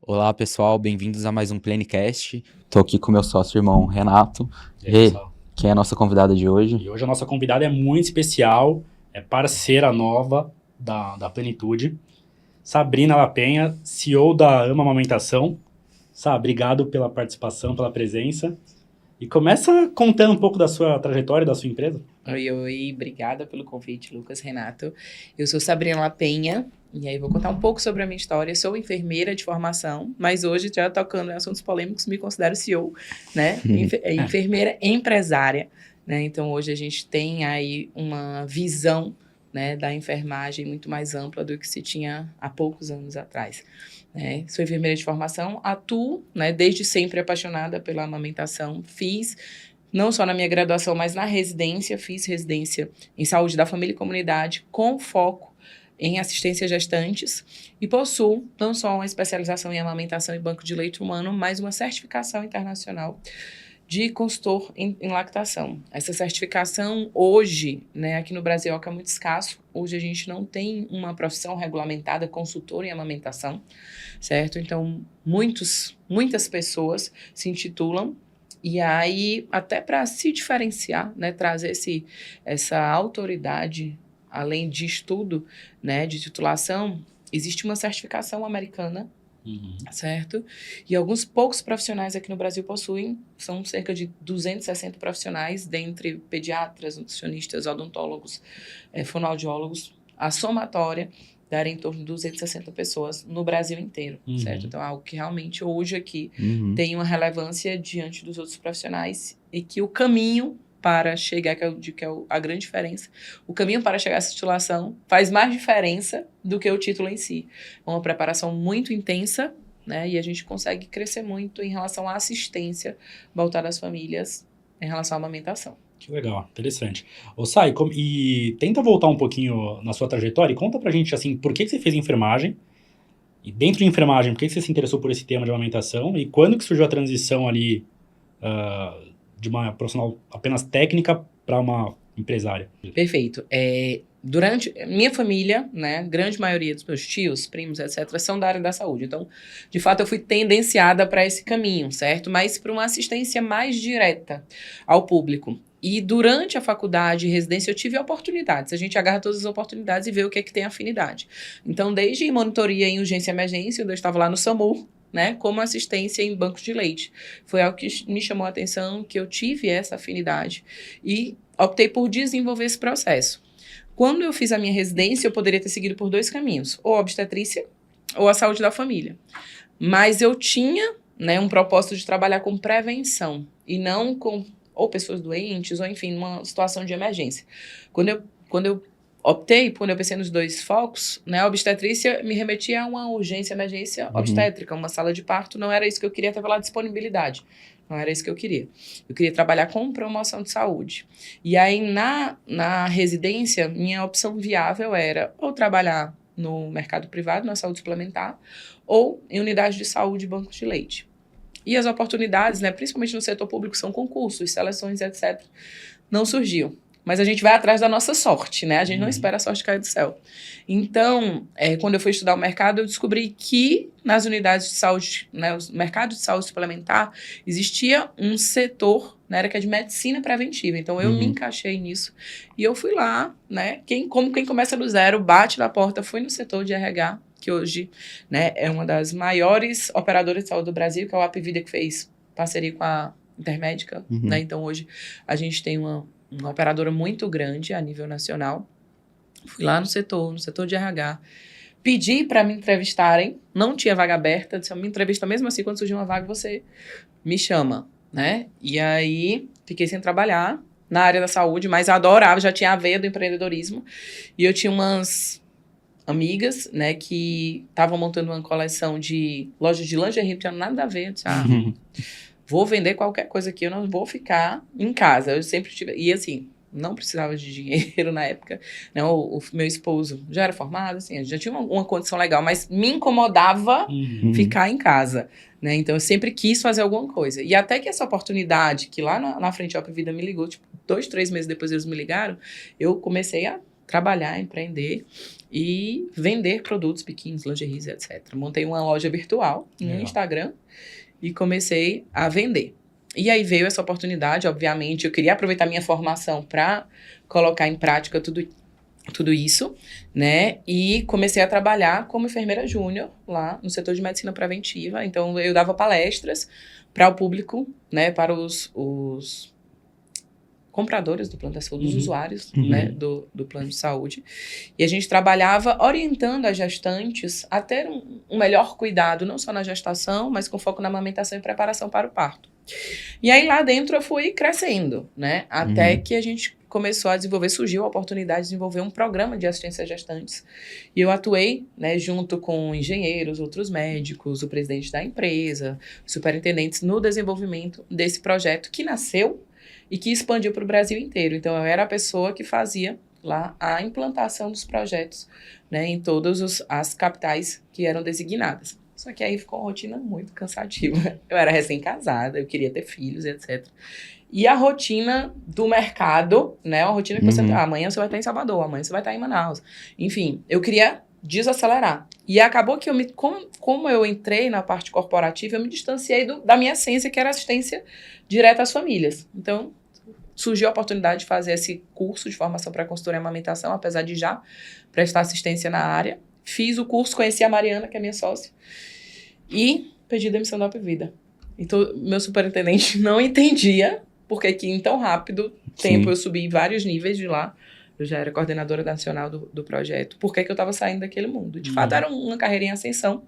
Olá, pessoal, bem-vindos a mais um Plenicast. Estou aqui com meu sócio irmão Renato, E aí, pessoal? que é a nossa convidada de hoje. E hoje a nossa convidada é muito especial, é parceira nova da Plenitude, Sabrina Lapenha, CEO da Ama Amamentação. Sá, obrigado pela participação, pela presença. E começa contando um pouco da sua trajetória, da sua empresa. Oi, obrigada pelo convite, Lucas, Renato. Eu sou Sabrina Lapenha, e aí vou contar um pouco sobre a minha história. Eu sou enfermeira de formação, mas hoje, já tocando em assuntos polêmicos, me considero CEO, né? Enfermeira empresária, né? Então, hoje a gente tem aí uma visão, né, da enfermagem muito mais ampla do que se tinha há poucos anos atrás. Sou enfermeira de formação, atuo, né, desde sempre apaixonada pela amamentação, fiz não só na minha graduação, mas na residência, fiz residência em saúde da família e comunidade, com foco em assistência a gestantes, e possuo não só uma especialização em amamentação e banco de leite humano, mas uma certificação internacional de consultor em lactação. Essa certificação hoje, né, aqui no Brasil é muito escasso. Hoje a gente não tem uma profissão regulamentada consultor em amamentação, certo? Então, muitas pessoas se intitulam. E aí, até para se diferenciar, né, trazer essa autoridade, além de estudo, né, de titulação, existe uma certificação americana, certo? E alguns poucos profissionais aqui no Brasil possuem, são cerca de 260 profissionais, dentre pediatras, nutricionistas, odontólogos, fonoaudiólogos. A somatória daria em torno de 260 pessoas no Brasil inteiro, certo? Então, é algo que realmente hoje aqui tem uma relevância diante dos outros profissionais e que o caminho para chegar, que é a grande diferença, o caminho para chegar a essa titulação faz mais diferença do que o título em si. É uma preparação muito intensa, né? E a gente consegue crescer muito em relação à assistência voltada às famílias em relação à amamentação. Que legal, interessante. Ô, Sai, e tenta voltar um pouquinho na sua trajetória e conta pra gente, assim, por que você fez enfermagem? E dentro de enfermagem, por que você se interessou por esse tema de amamentação? E quando que surgiu a transição ali de uma profissional apenas técnica para uma empresária? Perfeito. Durante minha família, né, grande maioria dos meus tios, primos, etc., são da área da saúde. Então, de fato, eu fui tendenciada para esse caminho, certo? Mas para uma assistência mais direta ao público. E durante a faculdade e residência eu tive oportunidades. A gente agarra todas as oportunidades e vê o que é que tem afinidade. Então, desde monitoria em urgência e emergência, eu estava lá no SAMU, né, como assistência em bancos de leite. Foi algo que me chamou a atenção, que eu tive essa afinidade e optei por desenvolver esse processo. Quando eu fiz a minha residência, eu poderia ter seguido por 2 caminhos, ou a obstetrícia ou a saúde da família. Mas eu tinha, né, um propósito de trabalhar com prevenção e não com ou pessoas doentes, ou enfim, numa situação de emergência. Quando eu optei, quando eu pensei nos 2 focos, né, a obstetrícia me remetia a uma urgência, emergência obstétrica, uma sala de parto, não era isso que eu queria, até pela disponibilidade. Não era isso que eu queria. Eu queria trabalhar com promoção de saúde. E aí, na residência, minha opção viável era ou trabalhar no mercado privado, na saúde suplementar, ou em unidade de saúde e bancos de leite. E as oportunidades, né, principalmente no setor público, são concursos, seleções, etc., não surgiam. Mas a gente vai atrás da nossa sorte, né? A gente não espera a sorte cair do céu. Então, quando eu fui estudar o mercado, eu descobri que nas unidades de saúde, né, o mercado de saúde suplementar, existia um setor, na área que é de medicina preventiva. Então, eu me encaixei nisso. E eu fui lá, né? Como quem começa do zero, bate na porta, fui no setor de RH, que hoje, né, é uma das maiores operadoras de saúde do Brasil, que é o Apvida, que fez parceria com a Intermédica, né? Então, hoje, a gente tem uma operadora muito grande a nível nacional. Fui lá no setor de RH, pedi para me entrevistarem, não tinha vaga aberta, disse, me entrevista mesmo assim, quando surgir uma vaga, você me chama, né? E aí, fiquei sem trabalhar na área da saúde, mas adorava, já tinha a veia do empreendedorismo, e eu tinha umas amigas, né, que estavam montando uma coleção de lojas de lingerie, não tinha nada a ver, eu disse, vou vender qualquer coisa aqui, eu não vou ficar em casa. Eu sempre tive... E assim, não precisava de dinheiro na época. Né? O meu esposo já era formado, assim, já tinha uma condição legal, mas me incomodava ficar em casa. Né? Então, eu sempre quis fazer alguma coisa. E até que essa oportunidade, que lá na frente a Apvida me ligou, tipo, 2, 3 meses depois eles me ligaram, eu comecei a trabalhar, empreender e vender produtos, biquínis, lingeries, etc. Montei uma loja virtual no Instagram e comecei a vender. E aí veio essa oportunidade, obviamente, eu queria aproveitar minha formação para colocar em prática tudo isso, né? E comecei a trabalhar como enfermeira júnior lá no setor de medicina preventiva. Então, eu dava palestras para o público, né? Para os compradores do plano de saúde, os usuários, né? Do plano de saúde. E a gente trabalhava orientando as gestantes a ter um melhor cuidado, não só na gestação, mas com foco na amamentação e preparação para o parto. E aí, lá dentro, eu fui crescendo, né? Até que a gente começou a desenvolver, surgiu a oportunidade de desenvolver um programa de assistência a gestantes. E eu atuei, né, junto com engenheiros, outros médicos, o presidente da empresa, superintendentes, no desenvolvimento desse projeto que nasceu e que expandiu para o Brasil inteiro. Então, eu era a pessoa que fazia lá a implantação dos projetos, né, em todas as capitais que eram designadas. Só que aí ficou uma rotina muito cansativa. Eu era recém-casada, eu queria ter filhos, etc. E a rotina do mercado, né? Uma rotina que você... amanhã você vai estar em Salvador, amanhã você vai estar em Manaus. Enfim, eu queria desacelerar. E acabou que como eu entrei na parte corporativa, eu me distanciei da minha essência, que era assistência direta às famílias. Então, surgiu a oportunidade de fazer esse curso de formação para consultoria e amamentação, apesar de já prestar assistência na área. Fiz o curso, conheci a Mariana, que é minha sócia, e pedi demissão da Vida. Então, meu superintendente não entendia porque que em tão rápido tempo eu subi vários níveis de lá. Eu já era coordenadora nacional do projeto. Por que eu estava saindo daquele mundo? De fato, era uma carreira em ascensão.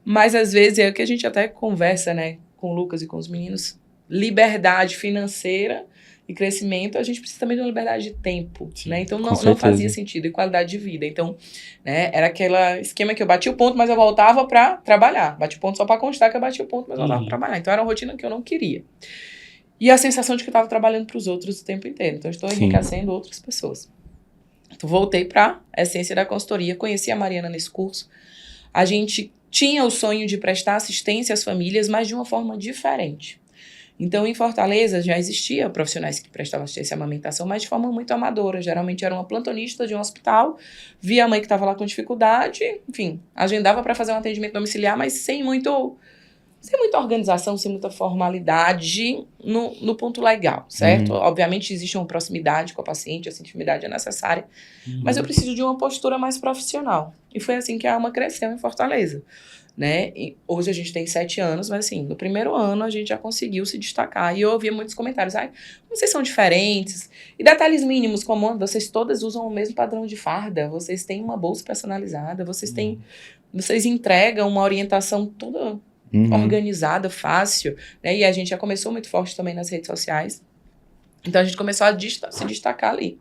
Mas, às vezes, é o que a gente até conversa, né, com o Lucas e com os meninos. Liberdade financeira e crescimento, a gente precisa também de uma liberdade de tempo, né? Então, não fazia sentido. E qualidade de vida. Então, né, era aquele esquema que eu bati o ponto, mas eu voltava para trabalhar. Bati o ponto só para constar que eu bati o ponto, mas eu voltava para trabalhar. Então, era uma rotina que eu não queria. E a sensação de que eu estava trabalhando para os outros o tempo inteiro. Então, eu estou enriquecendo outras pessoas. Então, voltei para a essência da consultoria. Conheci a Mariana nesse curso. A gente tinha o sonho de prestar assistência às famílias, mas de uma forma diferente. Então, em Fortaleza, já existia profissionais que prestavam assistência à amamentação, mas de forma muito amadora. Geralmente, era uma plantonista de um hospital, via a mãe que estava lá com dificuldade, enfim, agendava para fazer um atendimento domiciliar, mas sem muita organização, sem muita formalidade no ponto legal, certo? Obviamente, existe uma proximidade com a paciente, essa intimidade é necessária, mas eu preciso de uma postura mais profissional. E foi assim que a AMA cresceu em Fortaleza, né? E hoje a gente tem 7 anos, mas assim, no primeiro ano a gente já conseguiu se destacar. E eu ouvia muitos comentários, vocês são diferentes. E detalhes mínimos, como vocês todas usam o mesmo padrão de farda, vocês têm uma bolsa personalizada, vocês entregam uma orientação toda organizada, fácil, né? E a gente já começou muito forte também nas redes sociais. Então a gente começou a se destacar ali.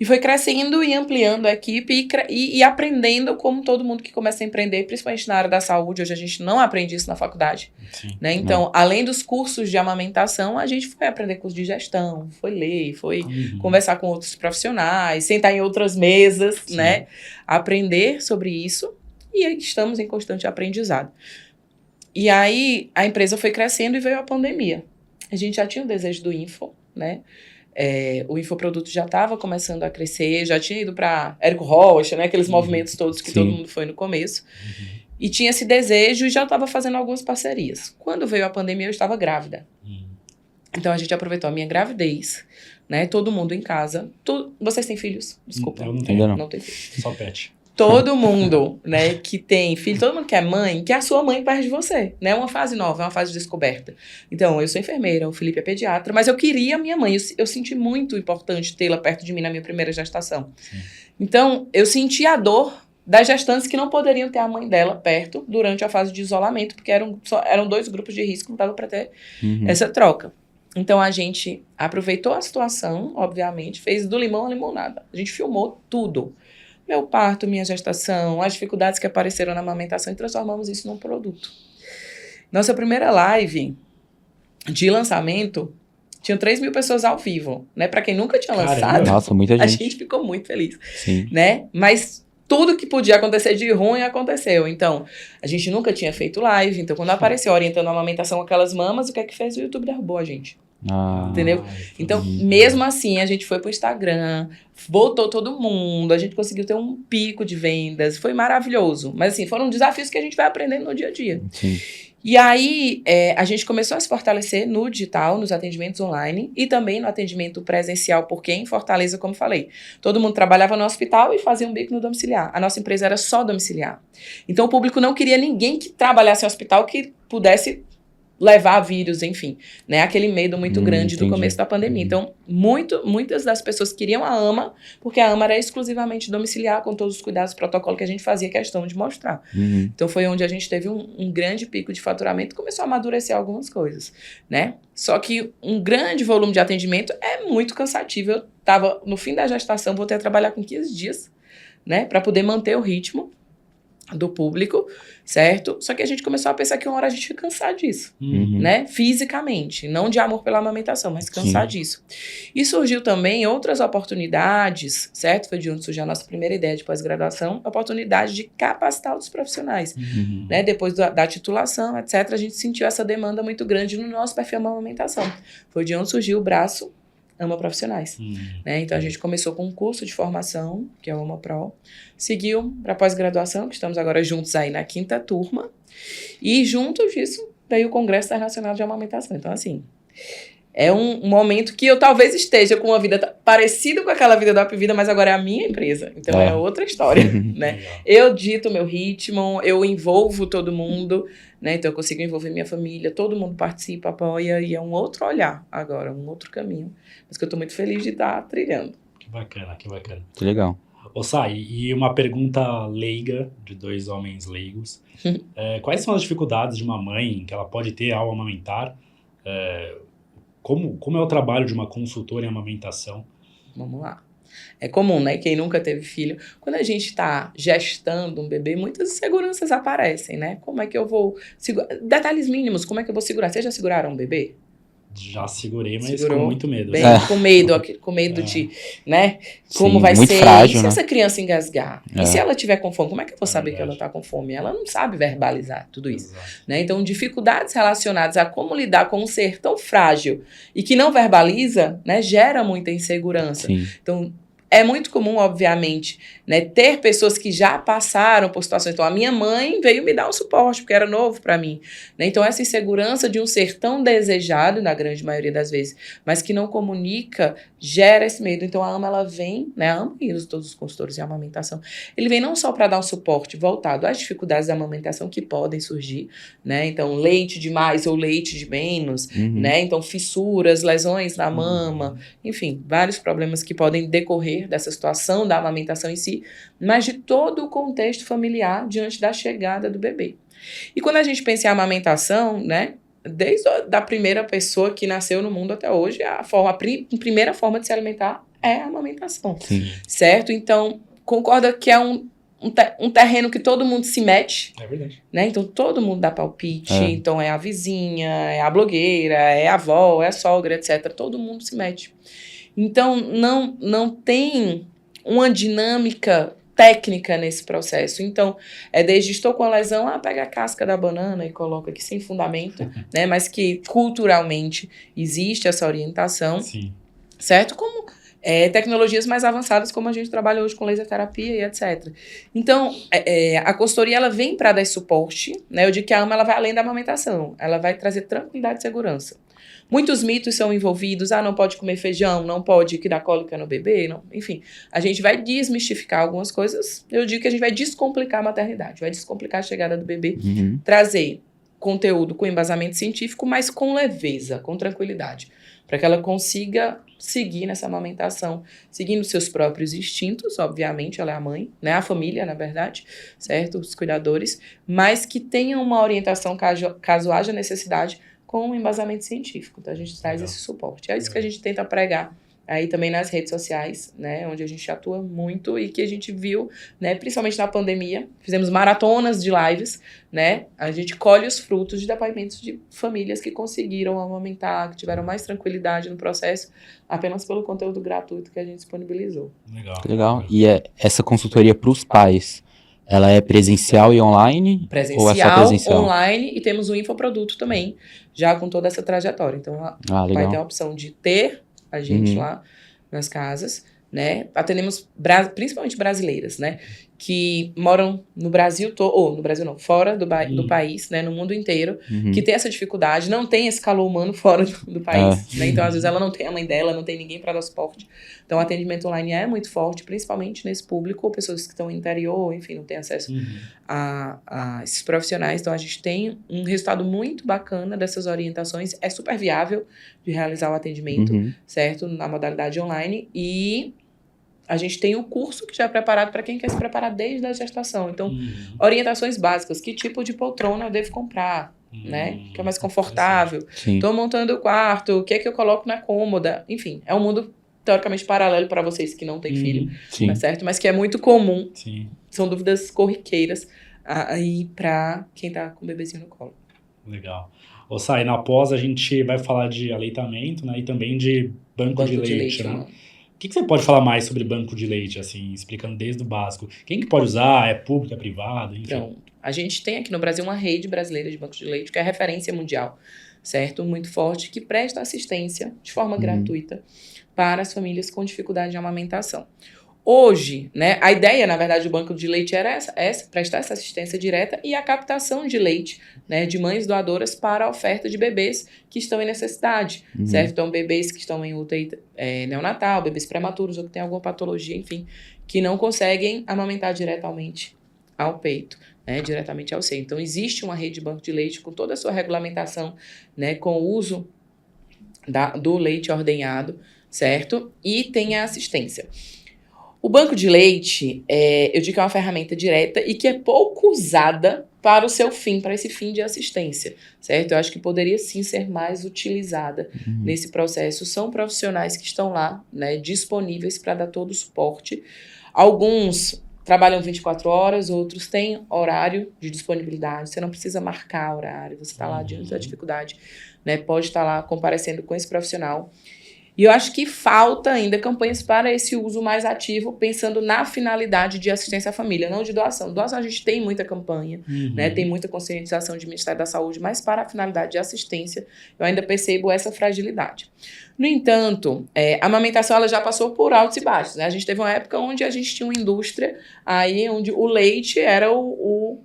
E foi crescendo e ampliando a equipe e aprendendo como todo mundo que começa a empreender, principalmente na área da saúde. Hoje a gente não aprende isso na faculdade. Né? Então, além dos cursos de amamentação, a gente foi aprender curso de gestão, foi ler, foi conversar com outros profissionais, sentar em outras mesas, né? Aprender sobre isso e estamos em constante aprendizado. E aí, a empresa foi crescendo e veio a pandemia. A gente já tinha o desejo do Info, né? O infoproduto já estava começando a crescer, já tinha ido para Érico Rocha, né? Aqueles movimentos todos que todo mundo foi no começo. E tinha esse desejo e já estava fazendo algumas parcerias. Quando veio a pandemia, eu estava grávida. Então, a gente aproveitou a minha gravidez, né? Todo mundo em casa. Vocês têm filhos? Desculpa. Eu não tenho. Não tenho filhos. Só pet. Todo mundo, né, que tem filho, todo mundo que é mãe, que a sua mãe perto de você, né? É uma fase nova, é uma fase de descoberta. Então, eu sou enfermeira, o Felipe é pediatra, mas eu queria a minha mãe. Eu senti muito importante tê-la perto de mim na minha primeira gestação. Então, eu senti a dor das gestantes que não poderiam ter a mãe dela perto durante a fase de isolamento, porque eram 2 grupos de risco, não dava para ter essa troca. Então, a gente aproveitou a situação, obviamente, fez do limão a limonada. A gente filmou tudo. Meu parto, minha gestação, as dificuldades que apareceram na amamentação e transformamos isso num produto. Nossa primeira live de lançamento tinha 3.000 pessoas ao vivo, né? Para quem nunca tinha lançado, nossa, muita gente. A gente ficou muito feliz, né? Mas tudo que podia acontecer de ruim aconteceu. Então, a gente nunca tinha feito live. Então, quando apareceu orientando a amamentação com aquelas mamas, o que é que fez? O YouTube derrubou a gente. Entendeu? Então, mesmo assim, a gente foi pro Instagram, voltou todo mundo, a gente conseguiu ter um pico de vendas, foi maravilhoso. Mas assim, foram desafios que a gente vai aprendendo no dia a dia. Sim. E aí, a gente começou a se fortalecer no digital, nos atendimentos online e também no atendimento presencial, porque em Fortaleza, como falei, todo mundo trabalhava no hospital e fazia um bico no domiciliar. A nossa empresa era só domiciliar. Então, o público não queria ninguém que trabalhasse em hospital que pudesse levar vírus, enfim, né? Aquele medo muito grande do começo da pandemia. Então, muitas das pessoas queriam a AMA, porque a AMA era exclusivamente domiciliar, com todos os cuidados e protocolos que a gente fazia questão de mostrar. Então, foi onde a gente teve um grande pico de faturamento e começou a amadurecer algumas coisas, né? Só que um grande volume de atendimento é muito cansativo. Eu estava no fim da gestação, voltei a trabalhar com 15 dias, né? Para poder manter o ritmo do público, certo? Só que a gente começou a pensar que uma hora a gente ia cansar disso, né? Fisicamente, não de amor pela amamentação, mas cansar disso. E surgiu também outras oportunidades, certo? Foi de onde surgiu a nossa primeira ideia de pós-graduação, a oportunidade de capacitar outros profissionais, né? Depois da titulação, etc., a gente sentiu essa demanda muito grande no nosso perfil de amamentação. Foi de onde surgiu o braço Ama Profissionais, né? Então, a gente começou com um curso de formação, que é o Ama Pro, seguiu para pós-graduação, que estamos agora juntos aí na 5ª turma, e junto disso veio o Congresso Internacional de Amamentação. Então, assim, é um momento que eu talvez esteja com uma vida parecida com aquela vida da Upvida, mas agora é a minha empresa. Então, é outra história, né? Eu dito o meu ritmo, eu envolvo todo mundo, né? Então, eu consigo envolver minha família, todo mundo participa, apoia, e é um outro olhar agora, um outro caminho. Mas que eu estou muito feliz de estar trilhando. Que bacana, que bacana. Que legal. Ô, Sai, e uma pergunta leiga, de 2 homens leigos. Quais são as dificuldades de uma mãe que ela pode ter ao amamentar? Como é o trabalho de uma consultora em amamentação? Vamos lá. É comum, né? Quem nunca teve filho. Quando a gente está gestando um bebê, muitas inseguranças aparecem, né? Como é que eu vou segurar? Detalhes mínimos, como é que eu vou segurar? Vocês já seguraram um bebê? Já segurei, mas Segurou com muito medo. Bem, com medo de, né? Como Sim, vai muito ser? frágil, E se né? essa criança engasgar? E se ela tiver com fome? Como é que eu vou saber que ela está com fome? Ela não sabe verbalizar tudo isso, né? Então, dificuldades relacionadas a como lidar com um ser tão frágil e que não verbaliza, né? Gera muita insegurança. Sim. Então, é muito comum, obviamente, né, ter pessoas que já passaram por situações. Então, a minha mãe veio me dar um suporte, porque era novo para mim, né? Então, essa insegurança de um ser tão desejado, na grande maioria das vezes, mas que não comunica, gera esse medo. Então, a AMA, ela vem, né? A AMA e todos os consultores de amamentação, ele vem não só para dar um suporte voltado às dificuldades da amamentação que podem surgir, né? Então, leite demais ou leite de menos, né? Então, fissuras, lesões na mama, enfim, vários problemas que podem decorrer dessa situação da amamentação em si, mas de todo o contexto familiar diante da chegada do bebê. E quando a gente pensa em amamentação, né, desde a primeira pessoa que nasceu no mundo até hoje, a primeira forma de se alimentar é a amamentação. Sim. Certo? Então, concorda que é um terreno que todo mundo se mete? É verdade. Né? Então, todo mundo dá palpite. Então, é a vizinha, é a blogueira, é a avó, é a sogra, etc. Todo mundo se mete. Então, não tem uma dinâmica técnica nesse processo. Então, desde estou com a lesão, pega a casca da banana e coloca aqui sem fundamento, né? Mas que culturalmente existe essa orientação, Sim. certo? Como tecnologias mais avançadas, como a gente trabalha hoje com laser terapia e etc. Então, a consultoria, ela vem para dar suporte, né? Eu digo que a AMA, ela vai além da amamentação, ela vai trazer tranquilidade e segurança. Muitos mitos são envolvidos, não pode comer feijão, não pode que dá cólica no bebê, não. Enfim, a gente vai desmistificar algumas coisas, eu digo que a gente vai descomplicar a maternidade, vai descomplicar a chegada do bebê, trazer conteúdo com embasamento científico, mas com leveza, com tranquilidade, para que ela consiga seguir nessa amamentação, seguindo seus próprios instintos, obviamente, ela é a mãe, né, a família, na verdade, certo, os cuidadores, mas que tenha uma orientação caso haja necessidade, com um embasamento científico. Então, a gente traz esse suporte. É isso que a gente tenta pregar aí também nas redes sociais, né, onde a gente atua muito e que a gente viu, né, principalmente na pandemia, fizemos maratonas de lives, né, a gente colhe os frutos de depoimentos de famílias que conseguiram amamentar, que tiveram mais tranquilidade no processo, apenas pelo conteúdo gratuito que a gente disponibilizou. Legal. Legal. E essa consultoria para os pais, Ela é presencial e online? Ou é só Presencial, presencial? online, e temos um infoproduto também, já com toda essa trajetória. Então, Ah, vai ter a legal. opção de ter a gente Uhum. lá nas casas, né? Atendemos principalmente brasileiras, né? Que moram no Brasil todo, ou no Brasil não, fora do país, né? No mundo inteiro, Uhum. que tem essa dificuldade, não tem esse calor humano fora do país, né? Então, às vezes, ela não tem a mãe dela, não tem ninguém para dar suporte. Então, o atendimento online é muito forte, principalmente nesse público, ou pessoas que estão no interior, enfim, não têm acesso a esses profissionais. Então, a gente tem um resultado muito bacana dessas orientações. É super viável de realizar o atendimento, Uhum. certo? Na modalidade online. E a gente tem o curso que já é preparado para quem quer se preparar desde a gestação. Então, orientações básicas. Que tipo de poltrona eu devo comprar, né? Que é mais confortável. Sim. Estou montando o quarto, o que é que eu coloco na cômoda. Enfim, é um mundo teoricamente paralelo para vocês que não têm filho, Sim. tá certo? Mas que é muito comum. Sim. São dúvidas corriqueiras aí para quem tá com o bebezinho no colo. Legal. Ô, Sai, na pós a gente vai falar de aleitamento, né? E também de banco de leite, né? O que você pode falar mais sobre banco de leite, assim, explicando desde o básico? Quem que pode usar? É público, é privado? Enfim. Então, a gente tem aqui no Brasil uma rede brasileira de bancos de leite, que é referência mundial, certo? Muito forte, que presta assistência de forma gratuita para as famílias com dificuldade de amamentação. Hoje, né, a ideia, na verdade, do banco de leite era essa, prestar essa assistência direta e a captação de leite, né, de mães doadoras para a oferta de bebês que estão em necessidade, certo? Então, bebês que estão em UTI neonatal, bebês prematuros ou que têm alguma patologia, enfim, que não conseguem amamentar diretamente ao peito, né, diretamente ao seio. Então, existe uma rede de banco de leite com toda a sua regulamentação, né, com o uso do leite ordenhado, certo? E tem a assistência. O banco de leite, eu digo que é uma ferramenta direta e que é pouco usada para o seu fim, para esse fim de assistência, certo? Eu acho que poderia sim ser mais utilizada nesse processo. São profissionais que estão lá, né, disponíveis para dar todo o suporte. Alguns trabalham 24 horas, outros têm horário de disponibilidade. Você não precisa marcar horário, você está lá diante da dificuldade, né? Pode estar lá comparecendo com esse profissional. E eu acho que falta ainda campanhas para esse uso mais ativo, pensando na finalidade de assistência à família, não de doação. Doação a gente tem muita campanha, né? Tem muita conscientização de Ministério da Saúde, mas para a finalidade de assistência, eu ainda percebo essa fragilidade. No entanto, a amamentação ela já passou por altos e baixos, né? A gente teve uma época onde a gente tinha uma indústria aí onde o leite era o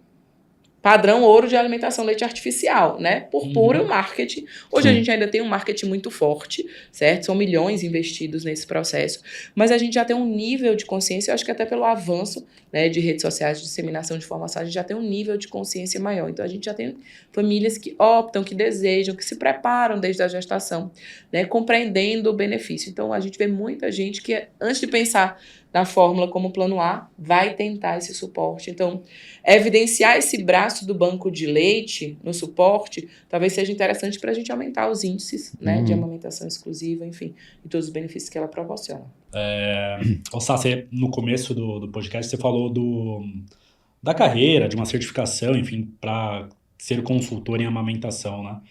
padrão ouro de alimentação, leite artificial, né? Por puro marketing. Hoje a gente ainda tem um marketing muito forte, certo? São milhões investidos nesse processo. Mas a gente já tem um nível de consciência, eu acho que até pelo avanço, né, de redes sociais, de disseminação de informação, a gente já tem um nível de consciência maior. Então a gente já tem famílias que optam, que desejam, que se preparam desde a gestação, né, compreendendo o benefício. Então a gente vê muita gente que, antes de pensar na fórmula como plano A, vai tentar esse suporte. Então, evidenciar esse braço do banco de leite no suporte talvez seja interessante para a gente aumentar os índices, né, de amamentação exclusiva, enfim, e todos os benefícios que ela proporciona. Sá, no começo do podcast, você falou da carreira, de uma certificação, enfim, para ser consultor em amamentação, né?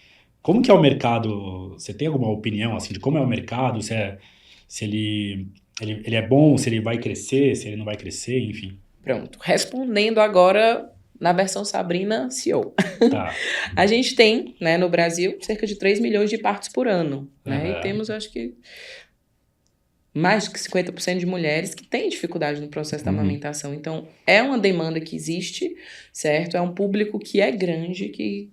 Como que é o mercado? Você tem alguma opinião, assim, de como é o mercado? Se ele é bom, se ele vai crescer, se ele não vai crescer, enfim. Pronto. Respondendo agora na versão Sabrina CEO. Tá. A gente tem, né, no Brasil, cerca de 3 milhões de partos por ano, né? E temos, acho que, mais de 50% de mulheres que têm dificuldade no processo da amamentação. Então, é uma demanda que existe, certo? É um público que é grande, que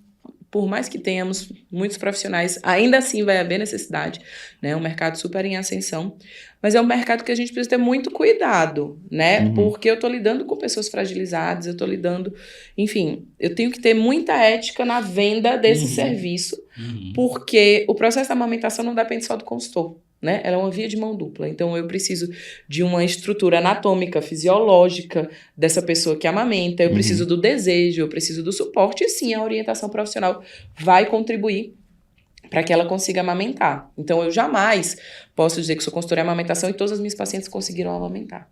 por mais que tenhamos muitos profissionais, ainda assim vai haver necessidade, né? É um mercado super em ascensão, mas é um mercado que a gente precisa ter muito cuidado, né? Porque eu estou lidando com pessoas fragilizadas, eu estou lidando... Enfim, eu tenho que ter muita ética na venda desse serviço, porque o processo da amamentação não depende só do consultor, né? Ela é uma via de mão dupla. Então, eu preciso de uma estrutura anatômica, fisiológica dessa pessoa que amamenta, eu preciso do desejo, eu preciso do suporte, e sim, a orientação profissional vai contribuir para que ela consiga amamentar. Então, eu jamais posso dizer que sou consultora em amamentação e todas as minhas pacientes conseguiram amamentar.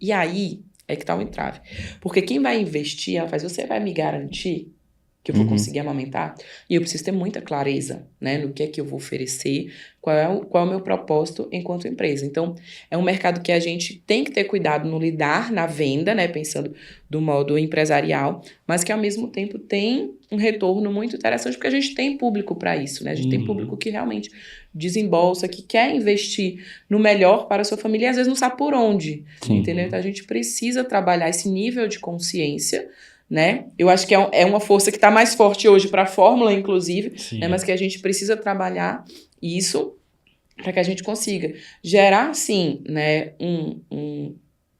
E aí é que está o entrave. Porque quem vai investir, ela faz, você vai me garantir que eu vou conseguir amamentar, e eu preciso ter muita clareza, né, no que é que eu vou oferecer, qual é o meu propósito enquanto empresa. Então, é um mercado que a gente tem que ter cuidado no lidar, na venda, né, pensando do modo empresarial, mas que ao mesmo tempo tem um retorno muito interessante, porque a gente tem público para isso, né, a gente tem público que realmente desembolsa, que quer investir no melhor para a sua família e às vezes não sabe por onde, entendeu? Então, a gente precisa trabalhar esse nível de consciência, né? Eu acho que é uma força que está mais forte hoje para a fórmula, inclusive, né? Mas que a gente precisa trabalhar isso para que a gente consiga gerar, sim, né, um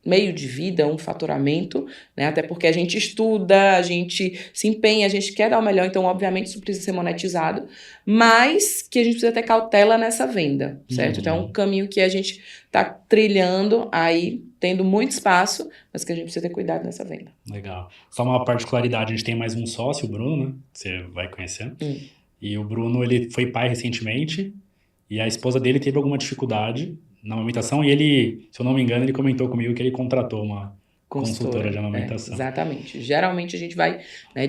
meio de vida, um faturamento, né? Até porque a gente estuda, a gente se empenha, a gente quer dar o melhor, então, obviamente, isso precisa ser monetizado, mas que a gente precisa ter cautela nessa venda, certo? Então, é um caminho que a gente está trilhando aí, tendo muito espaço, mas que a gente precisa ter cuidado nessa venda. Legal. Só uma particularidade, a gente tem mais um sócio, o Bruno, né? Você vai conhecer. E o Bruno, ele foi pai recentemente, e a esposa dele teve alguma dificuldade na amamentação, e ele, se eu não me engano, ele comentou comigo que ele contratou uma consultora de amamentação. Exatamente. Geralmente a gente vai, né,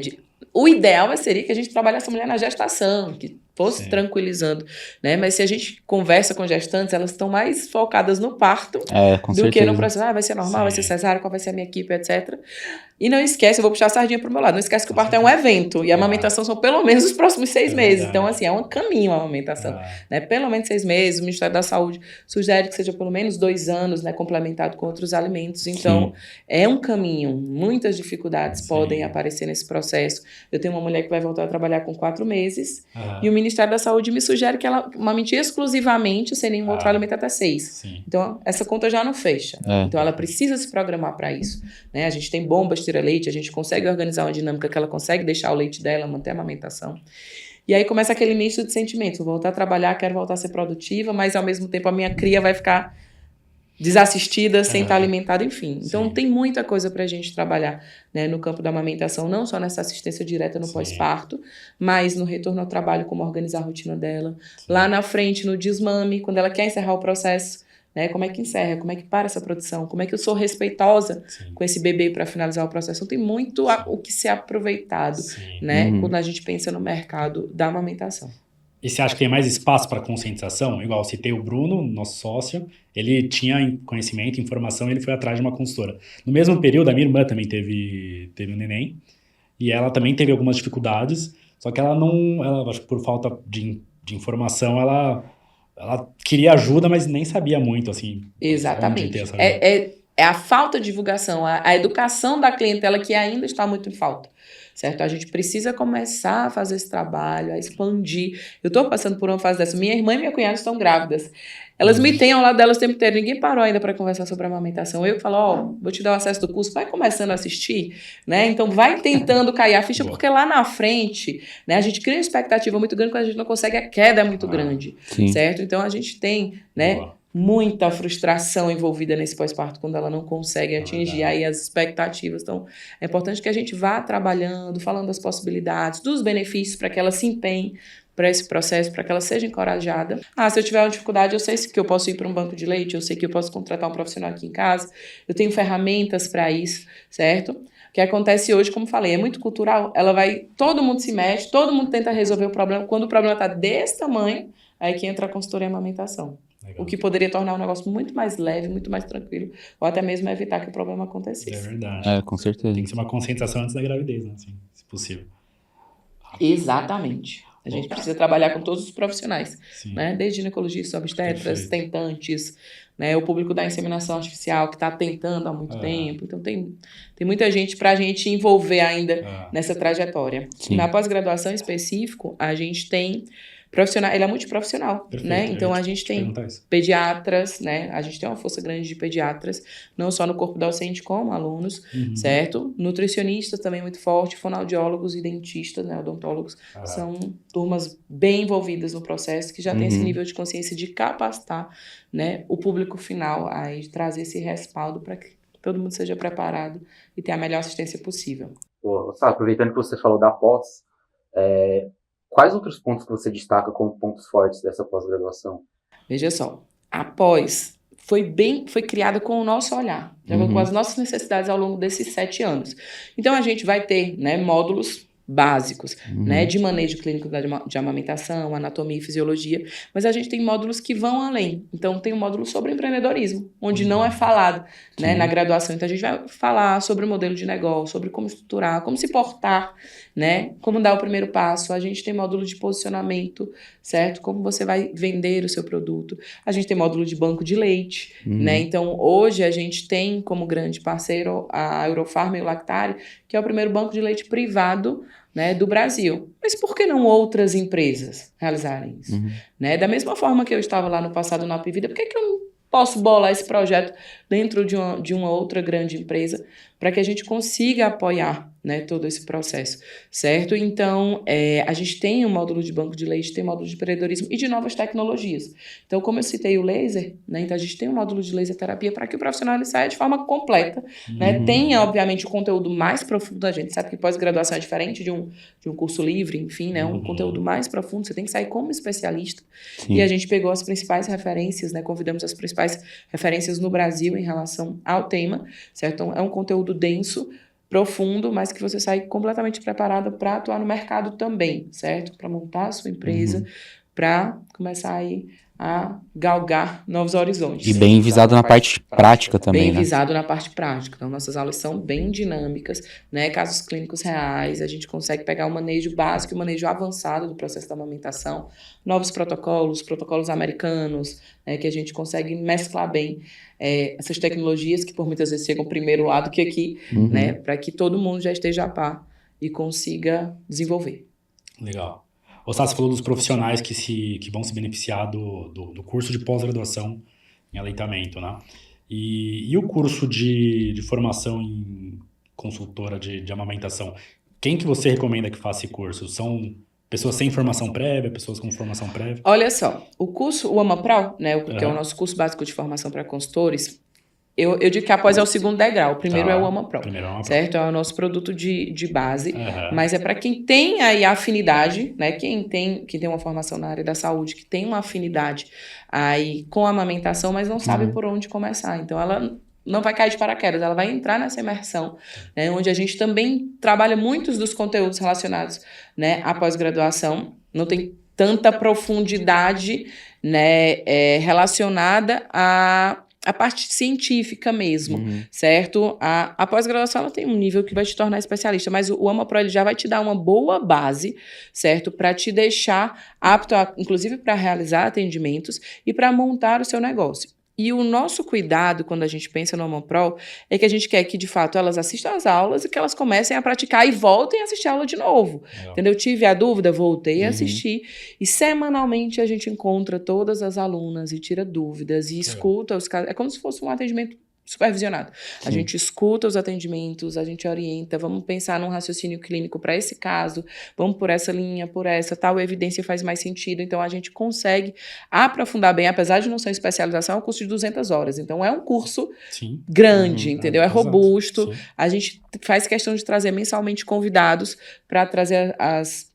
o ideal seria que a gente trabalhasse a mulher na gestação, que fosse tranquilizando, né? Mas se a gente conversa com gestantes, elas estão mais focadas no parto do que no processo. Vai ser normal, vai ser cesárea, qual vai ser a minha equipe, etc. E não esquece, eu vou puxar a sardinha pro meu lado, não esquece que o parto é um evento, e a amamentação são pelo menos os próximos 6 meses. Verdade. Então, assim, é um caminho a amamentação, né? Pelo menos 6 meses, o Ministério da Saúde sugere que seja pelo menos 2 anos, né, complementado com outros alimentos. Então, é um caminho, muitas dificuldades podem aparecer nesse processo. Eu tenho uma mulher que vai voltar a trabalhar com 4 meses, e o Ministério da Saúde me sugere que ela amamente exclusivamente, sem nenhum outro alimento, até 6. Então, essa conta já não fecha. Então, ela precisa se programar para isso, né? A gente tem bombas tira-leite, a gente consegue organizar uma dinâmica que ela consegue deixar o leite dela, manter a amamentação. E aí começa aquele misto de sentimentos. Vou voltar a trabalhar, quero voltar a ser produtiva, mas ao mesmo tempo a minha cria vai ficar desassistida, sem estar alimentada, enfim. Então tem muita coisa pra gente trabalhar, né, no campo da amamentação, não só nessa assistência direta no pós-parto, mas no retorno ao trabalho, como organizar a rotina dela. Lá na frente, no desmame, quando ela quer encerrar o processo, né, como é que encerra, como é que para essa produção, como é que eu sou respeitosa com esse bebê para finalizar o processo. Então tem muito o que ser aproveitado, né, quando a gente pensa no mercado da amamentação. E você acha que tem mais espaço para conscientização? Igual, eu citei o Bruno, nosso sócio, ele tinha conhecimento, informação, ele foi atrás de uma consultora. No mesmo período, a minha irmã também teve um neném, e ela também teve algumas dificuldades, só que ela acho que por falta de informação, ela queria ajuda, mas nem sabia muito, assim. Exatamente. Onde ter essa ajuda. É a falta de divulgação, a educação da clientela que ainda está muito em falta. Certo? A gente precisa começar a fazer esse trabalho, a expandir. Eu estou passando por uma fase dessa. Minha irmã e minha cunhada estão grávidas. Elas me têm ao lado delas o tempo inteiro. Ninguém parou ainda para conversar sobre a amamentação. Eu falo, vou te dar o acesso do curso, vai começando a assistir, né? Então vai tentando cair a ficha, porque lá na frente, né, a gente cria uma expectativa muito grande, quando a gente não consegue, a queda é muito grande, certo? Então a gente tem, né, muita frustração envolvida nesse pós-parto quando ela não consegue atingir aí as expectativas. Então, é importante que a gente vá trabalhando, falando das possibilidades, dos benefícios, para que ela se empenhe para esse processo, para que ela seja encorajada. Se eu tiver uma dificuldade, eu sei que eu posso ir para um banco de leite, eu sei que eu posso contratar um profissional aqui em casa, eu tenho ferramentas para isso, certo? O que acontece hoje, como falei, é muito cultural. Todo mundo se mexe, todo mundo tenta resolver o problema. Quando o problema está desse tamanho, aí que entra a consultoria e a amamentação. Legal. O que poderia tornar o negócio muito mais leve, muito mais tranquilo, ou até mesmo evitar que o problema acontecesse. É verdade. Com certeza. Tem que ser uma conscientização antes da gravidez, né? Assim, se possível. Exatamente. A gente precisa trabalhar com todos os profissionais, né? Desde ginecologistas, obstetras, tentantes, né? O público da inseminação artificial que está tentando há muito tempo. Então, tem muita gente para a gente envolver ainda nessa trajetória. Na pós-graduação em específico, a gente tem profissional, ele é multiprofissional, né? Então a gente tem pediatras, né? A gente tem uma força grande de pediatras, não só no corpo docente como alunos, certo? Nutricionistas também muito forte, fonoaudiólogos e dentistas, né? Odontólogos, são turmas bem envolvidas no processo, que já tem esse nível de consciência de capacitar, né, o público final a trazer esse respaldo para que todo mundo seja preparado e tenha a melhor assistência possível. Aproveitando que você falou da pós, quais outros pontos que você destaca como pontos fortes dessa pós-graduação? Veja só, a pós foi criada com o nosso olhar, com as nossas necessidades ao longo desses 7 anos. Então, a gente vai ter, né, módulos básicos, né, de manejo clínico de amamentação, anatomia e fisiologia, mas a gente tem módulos que vão além. Então, tem um módulo sobre empreendedorismo, onde não é falado, né, na graduação. Então, a gente vai falar sobre o modelo de negócio, sobre como estruturar, como se portar, né, como dar o primeiro passo. A gente tem módulo de posicionamento, certo? Como você vai vender o seu produto. A gente tem módulo de banco de leite, né? Então, hoje a gente tem como grande parceiro a Eurofarma e o Lactari, que é o primeiro banco de leite privado, né, do Brasil. Mas por que não outras empresas realizarem isso? Né? Da mesma forma que eu estava lá no passado na Apivida, por que eu não posso bolar esse projeto dentro de uma outra grande empresa para que a gente consiga apoiar, né, todo esse processo, certo? Então, a gente tem um módulo de banco de leite, tem um módulo de empreendedorismo e de novas tecnologias. Então, como eu citei o laser, né, então a gente tem um módulo de laser terapia para que o profissional ele saia de forma completa, né? Tem, obviamente, o conteúdo mais profundo, a gente sabe que pós-graduação é diferente de um curso livre, enfim, né? Um conteúdo mais profundo, você tem que sair como especialista. Sim. E a gente pegou as principais referências, né? Convidamos as principais referências no Brasil em relação ao tema, certo? Então, é um conteúdo denso, profundo, mas que você sai completamente preparado para atuar no mercado também, certo? Para montar a sua empresa, para começar aí a galgar novos horizontes. E bem visado na parte prática também, Bem né? visado na parte prática. Então, nossas aulas são bem dinâmicas, né? Casos clínicos reais, a gente consegue pegar o manejo básico e o manejo avançado do processo da amamentação, novos protocolos americanos, né? Que a gente consegue mesclar bem essas tecnologias que por muitas vezes chegam primeiro lá do que aqui, né? Para que todo mundo já esteja a par e consiga desenvolver. Legal. Você falou dos profissionais que vão se beneficiar do curso de pós-graduação em aleitamento, né? E o curso de formação em consultora de amamentação? Quem que você recomenda que faça esse curso? São pessoas sem formação prévia, pessoas com formação prévia? Olha só, o AmaPro, né, que é o nosso curso básico de formação para consultores, eu digo que após é o segundo degrau. O primeiro é o AmaPro, certo? É o nosso produto de base, mas é para quem tem aí a afinidade, né? Quem tem uma formação na área da saúde, que tem uma afinidade aí com a amamentação, mas não sabe por onde começar. Então, ela não vai cair de paraquedas, ela vai entrar nessa imersão, né? Onde a gente também trabalha muitos dos conteúdos relacionados, né, à pós-graduação. Não tem tanta profundidade, né, relacionada a parte científica mesmo, certo? A pós-graduação ela tem um nível que vai te tornar especialista, mas o AmaPro ele já vai te dar uma boa base, certo? Para te deixar apto, inclusive, para realizar atendimentos e para montar o seu negócio. E o nosso cuidado, quando a gente pensa no AmaPro, é que a gente quer que, de fato, elas assistam às aulas e que elas comecem a praticar e voltem a assistir a aula de novo. Entendeu? Tive a dúvida, voltei a assistir. E semanalmente a gente encontra todas as alunas e tira dúvidas e escuta os casos. É como se fosse um atendimento supervisionado. A gente escuta os atendimentos, a gente orienta, vamos pensar num raciocínio clínico para esse caso, vamos por essa linha, por essa, tal evidência faz mais sentido. Então, a gente consegue aprofundar bem, apesar de não ser uma especialização, é um curso de 200 horas. Então, é um curso grande, entendeu? É robusto. A gente faz questão de trazer mensalmente convidados para trazer as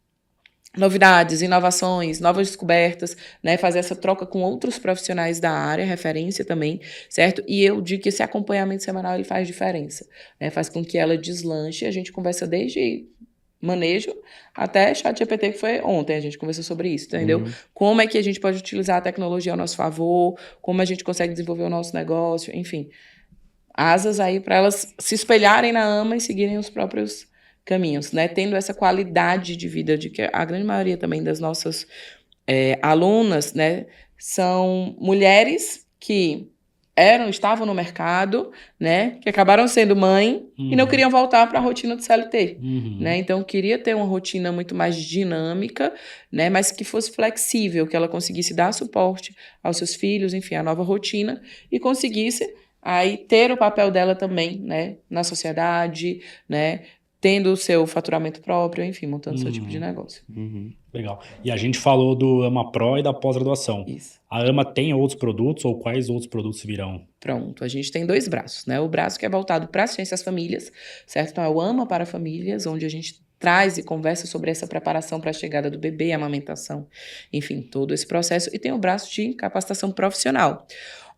novidades, inovações, novas descobertas, né? Fazer essa troca com outros profissionais da área, referência também, certo? E eu digo que esse acompanhamento semanal ele faz diferença, né? Faz com que ela deslanche. A gente conversa desde manejo até ChatGPT, que foi ontem, a gente conversou sobre isso, entendeu? Como é que a gente pode utilizar a tecnologia ao nosso favor, como a gente consegue desenvolver o nosso negócio, enfim. Asas aí para elas se espelharem na AMA e seguirem os próprios caminhos, né? Tendo essa qualidade de vida, de que a grande maioria também das nossas alunas, né, são mulheres que estavam no mercado, né, que acabaram sendo mãe e não queriam voltar para a rotina do CLT, né? Então queria ter uma rotina muito mais dinâmica, né, mas que fosse flexível, que ela conseguisse dar suporte aos seus filhos, enfim, a nova rotina e conseguisse aí ter o papel dela também, né, na sociedade, né, tendo o seu faturamento próprio, enfim, montando seu tipo de negócio. Legal. E a gente falou do AmaPro e da pós-graduação. Isso. A AMA tem outros produtos ou quais outros produtos virão? Pronto, a gente tem 2 braços, né? O braço que é voltado para assistência às famílias, certo? Então, é o AMA para famílias, onde a gente traz e conversa sobre essa preparação para a chegada do bebê, a amamentação, enfim, todo esse processo. E tem o braço de capacitação profissional,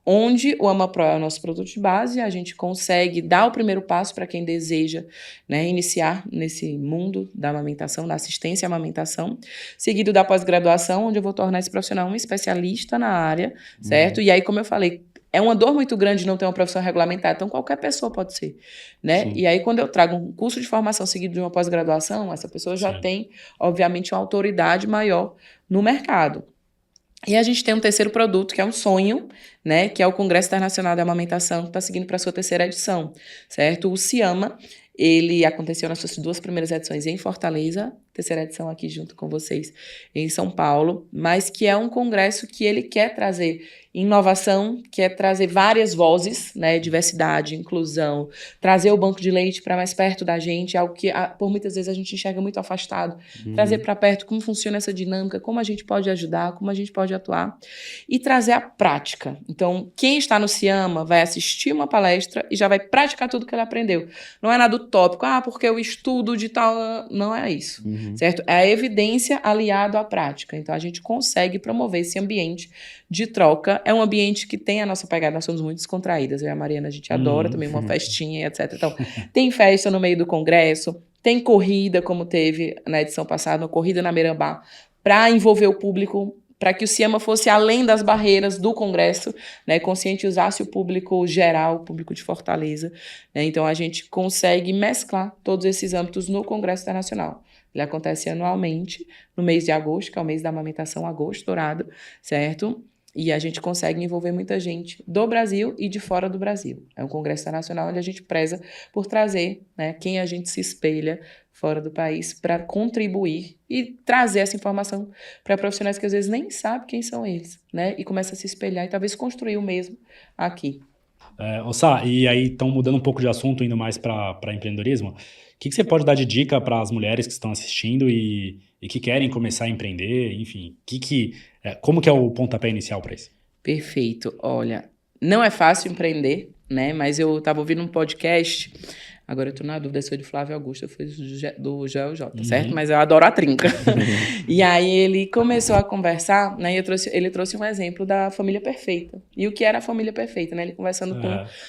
onde o AmaPro é o nosso produto de base, a gente consegue dar o primeiro passo para quem deseja, né, iniciar nesse mundo da amamentação, da assistência à amamentação, seguido da pós-graduação, onde eu vou tornar esse profissional um especialista na área, certo? E aí, como eu falei, é uma dor muito grande não ter uma profissão regulamentada, então qualquer pessoa pode ser, né? Sim. E aí, quando eu trago um curso de formação seguido de uma pós-graduação, essa pessoa já Sim. tem, obviamente, uma autoridade maior no mercado. E a gente tem um terceiro produto, que é um sonho, né, que é o Congresso Internacional da Amamentação, que está seguindo para a sua terceira edição, certo? O CIAMA, ele aconteceu nas suas 2 primeiras edições em Fortaleza, terceira edição aqui junto com vocês em São Paulo, mas que é um congresso que ele quer trazer inovação, quer trazer várias vozes, né, diversidade, inclusão, trazer o banco de leite para mais perto da gente, algo que por muitas vezes a gente enxerga muito afastado, trazer para perto como funciona essa dinâmica, como a gente pode ajudar, como a gente pode atuar e trazer a prática. Então, quem está no CIAMA vai assistir uma palestra e já vai praticar tudo que ele aprendeu. Não é nada utópico, porque eu estudo de tal... Não é isso, certo? É a evidência aliado à prática. Então, a gente consegue promover esse ambiente de troca. É um ambiente que tem a nossa pegada, nós somos muito descontraídas. Eu e a Mariana, a gente adora também uma festinha, etc. Então, tem festa no meio do congresso, tem corrida, como teve na edição passada, uma corrida na Meirambá, para envolver o público, para que o CIAMA fosse além das barreiras do Congresso, né, conscientizasse o público geral, o público de Fortaleza. Né, então, a gente consegue mesclar todos esses âmbitos no Congresso Internacional. Ele acontece anualmente, no mês de agosto, que é o mês da amamentação, agosto dourado, certo? E a gente consegue envolver muita gente do Brasil e de fora do Brasil. É um congresso internacional onde a gente preza por trazer, né, quem a gente se espelha fora do país para contribuir e trazer essa informação para profissionais que às vezes nem sabem quem são eles, né? E começa a se espelhar e talvez construir o mesmo aqui. Sá, e aí estão mudando um pouco de assunto, indo mais para empreendedorismo. O que você pode dar de dica para as mulheres que estão assistindo e que querem começar a empreender? Enfim, como que é o pontapé inicial para isso? Perfeito. Olha, não é fácil empreender, né? Mas eu estava ouvindo um podcast, agora eu estou na dúvida se foi do Flávio Augusto ou foi do Joel J, certo? Mas eu adoro a trinca. E aí ele começou a conversar, né? E ele trouxe um exemplo da família perfeita. E o que era a família perfeita, né? Ele conversando com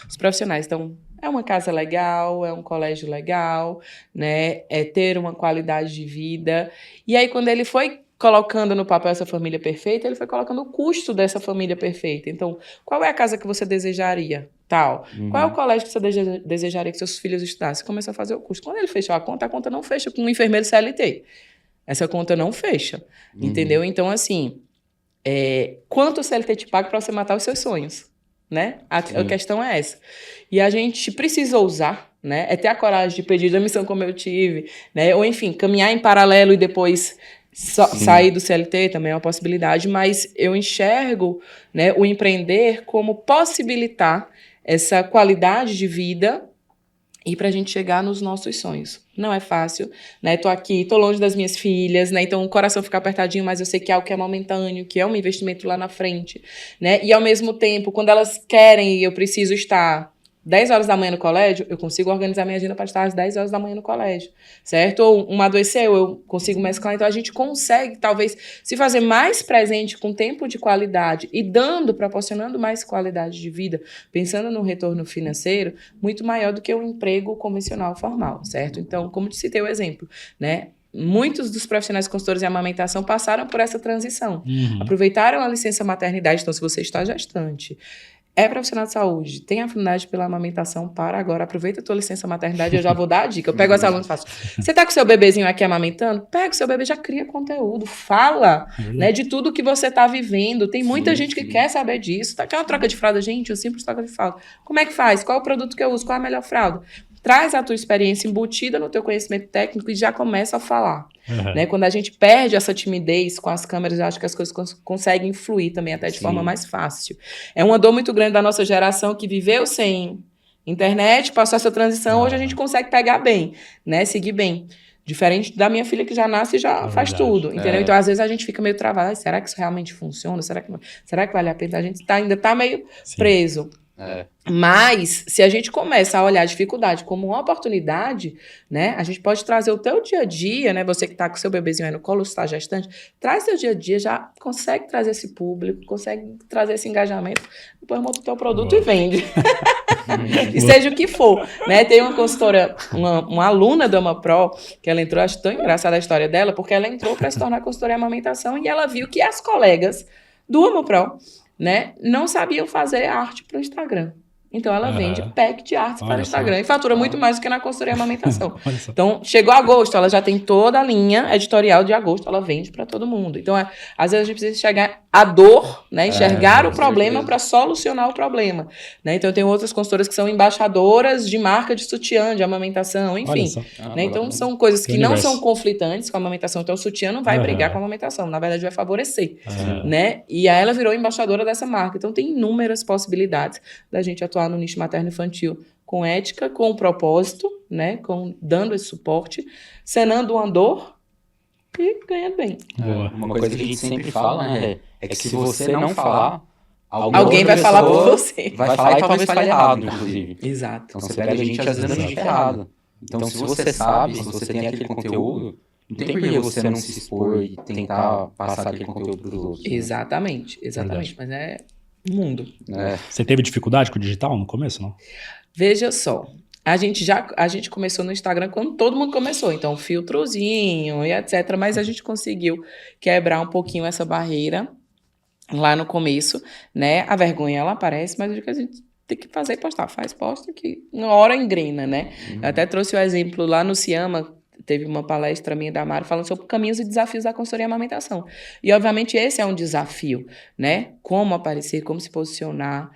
os profissionais. Então, é uma casa legal, é um colégio legal, né? É ter uma qualidade de vida. E aí, quando ele foi colocando no papel essa família perfeita, ele foi colocando o custo dessa família perfeita. Então, qual é a casa que você desejaria? Tal. Qual é o colégio que você desejaria que seus filhos estudassem? Começou a fazer o custo. Quando ele fechou a conta não fecha com um enfermeiro CLT. Essa conta não fecha. Entendeu? Então, assim, quanto o CLT te paga para você matar os seus sonhos? Né? A questão é essa. E a gente precisa ousar, né? É ter a coragem de pedir demissão como eu tive, né? Ou, enfim, caminhar em paralelo e depois sair do CLT também é uma possibilidade, mas eu enxergo, né, o empreender como possibilitar essa qualidade de vida e para a gente chegar nos nossos sonhos. Não é fácil, né? Tô aqui, tô longe das minhas filhas, né? Então o coração fica apertadinho, mas eu sei que é algo que é momentâneo, que é um investimento lá na frente, né? E ao mesmo tempo, quando elas querem e eu preciso estar 10 horas da manhã no colégio, eu consigo organizar minha agenda para estar às 10 horas da manhã no colégio, certo? Ou uma adoeceu, eu consigo mesclar. Então, a gente consegue, talvez, se fazer mais presente com tempo de qualidade e proporcionando mais qualidade de vida, pensando no retorno financeiro, muito maior do que o emprego convencional formal, certo? Então, como te citei o exemplo, né? Muitos dos profissionais consultores em amamentação passaram por essa transição. Aproveitaram a licença maternidade. Então, se você está gestante, é profissional de saúde, tem afinidade pela amamentação, para agora, aproveita a tua licença maternidade, eu já vou dar a dica. Eu pego as alunos e faço, você tá com o seu bebezinho aqui amamentando? Pega o seu bebê, já cria conteúdo, fala, né, de tudo que você tá vivendo. Tem muita gente que quer saber disso. Tá? Quer uma troca de fralda? Gente, eu simples troca de fralda. Como é que faz? Qual é o produto que eu uso? Qual é a melhor fralda? Traz a tua experiência embutida no teu conhecimento técnico e já começa a falar. Né? Quando a gente perde essa timidez com as câmeras, eu acho que as coisas conseguem fluir também até de forma mais fácil. É uma dor muito grande da nossa geração que viveu sem internet, passou essa transição, hoje a gente consegue pegar bem, né? Seguir bem. Diferente da minha filha que já nasce e já faz tudo, entendeu? Então, às vezes, a gente fica meio travado. Será que isso realmente funciona? Será que vale a pena? A gente ainda tá meio preso. Mas, se a gente começa a olhar a dificuldade como uma oportunidade, né? A gente pode trazer o teu dia a dia, né? Você que tá com seu bebezinho aí no colo, está gestante, traz seu dia a dia, já consegue trazer esse público, consegue trazer esse engajamento, depois monta o teu produto e vende. E seja o que for, né? Tem uma consultora, uma aluna do AmaPro, que ela entrou, acho tão engraçada a história dela, porque ela entrou para se tornar consultora em amamentação e ela viu que as colegas do AmaPro, né, não sabiam fazer arte para o Instagram. Então, ela vende pack de artes para o Instagram e fatura muito mais do que na consultoria e amamentação. Então, chegou agosto, ela já tem toda a linha editorial de agosto, ela vende para todo mundo. Então, às vezes a gente precisa enxergar a dor, né? Enxergar o problema para solucionar o problema. Né? Então, eu tenho outras consultoras que são embaixadoras de marca de sutiã, de amamentação, enfim. Né? Então, são coisas que não são conflitantes com a amamentação. Então, o sutiã não vai brigar com a amamentação, na verdade, vai favorecer. Né? E aí, ela virou embaixadora dessa marca. Então, tem inúmeras possibilidades da gente atuar no nicho materno-infantil com ética, com propósito, né, dando esse suporte, sanando uma dor e ganhando bem. Uma coisa que a gente sempre fala, né, é que se você não falar, alguém vai falar por você. Vai falar e talvez fale errado, inclusive. Exato. Então você pega a gente às vezes no jeito errado. Então se você sabe, se você tem aquele conteúdo, não tem por que você não se expor e tentar passar aquele conteúdo para os outros. Exatamente. Mas é mundo. Você teve dificuldade com o digital no começo, não? Veja só, a gente começou no Instagram quando todo mundo começou, então filtrozinho e etc, mas a gente conseguiu quebrar um pouquinho essa barreira lá no começo, né? A vergonha ela aparece, mas a gente tem que fazer e postar, posta que uma hora engrena, né? Eu até trouxe o exemplo lá no Ciama. Teve uma palestra minha da Mari falando sobre caminhos e desafios da consultoria e amamentação. E, obviamente, esse é um desafio, né? Como aparecer, como se posicionar,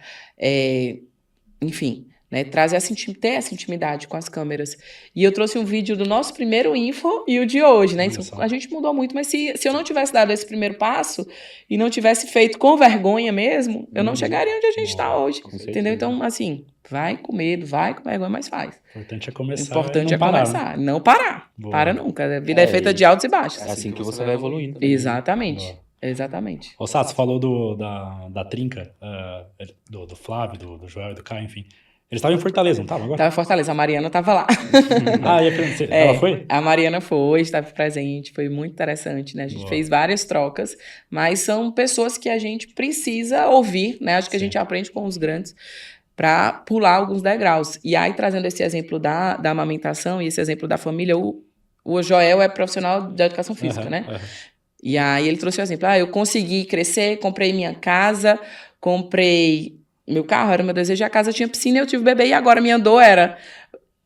enfim, né? Ter essa intimidade com as câmeras. E eu trouxe um vídeo do nosso primeiro info e o de hoje, né? Então, a gente mudou muito, mas se eu não tivesse dado esse primeiro passo e não tivesse feito com vergonha mesmo, eu não chegaria onde a gente está hoje. Entendeu? Então, assim, vai com medo, vai com vergonha, mas faz. O importante é começar. Começar, não parar. Boa. Para nunca. A vida é feita de altos e baixos. É assim que você vai evoluindo. Exatamente. Exatamente. Ô, Sá, você falou da trinca, do Flávio, do Joel e do Caio, enfim. Eles estavam em Fortaleza, não estavam agora? Estava em Fortaleza, a Mariana estava lá. Ela foi? A Mariana foi, estava presente, foi muito interessante, né? A gente fez várias trocas, mas são pessoas que a gente precisa ouvir, né? Acho que a gente aprende com os grandes para pular alguns degraus. E aí, trazendo esse exemplo da amamentação e esse exemplo da família, o Joel é profissional de educação física, né? E aí ele trouxe o exemplo, eu consegui crescer, comprei minha casa, comprei meu carro, era meu desejo, a casa tinha piscina, eu tive bebê, e agora minha dor era,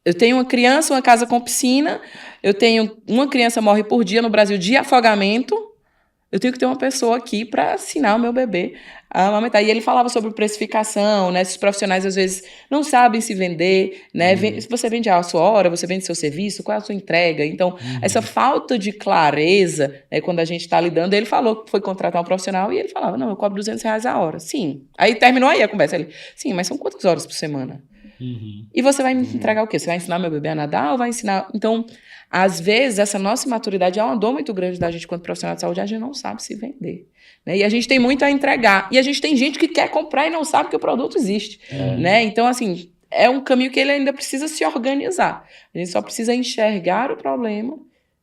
eu tenho uma criança, uma casa com piscina, eu tenho uma criança morre por dia no Brasil de afogamento, eu tenho que ter uma pessoa aqui para ensinar o meu bebê a amamentar. E ele falava sobre precificação, né? Esses profissionais, às vezes, não sabem se vender, né? Você vende a sua hora, você vende seu serviço, qual é a sua entrega? Então, essa falta de clareza, né, quando a gente está lidando, ele falou que foi contratar um profissional e ele falava, não, eu cobro R$200 a hora. Sim. Aí terminou aí a conversa. Ele, sim, mas são quantas horas por semana? E você vai me entregar o quê? Você vai ensinar meu bebê a nadar ou vai ensinar... Então, às vezes, essa nossa imaturidade é uma dor muito grande da gente quanto profissional de saúde, a gente não sabe se vender. Né? E a gente tem muito a entregar. E a gente tem gente que quer comprar e não sabe que o produto existe. Né? Então, assim, é um caminho que ele ainda precisa se organizar. A gente só precisa enxergar o problema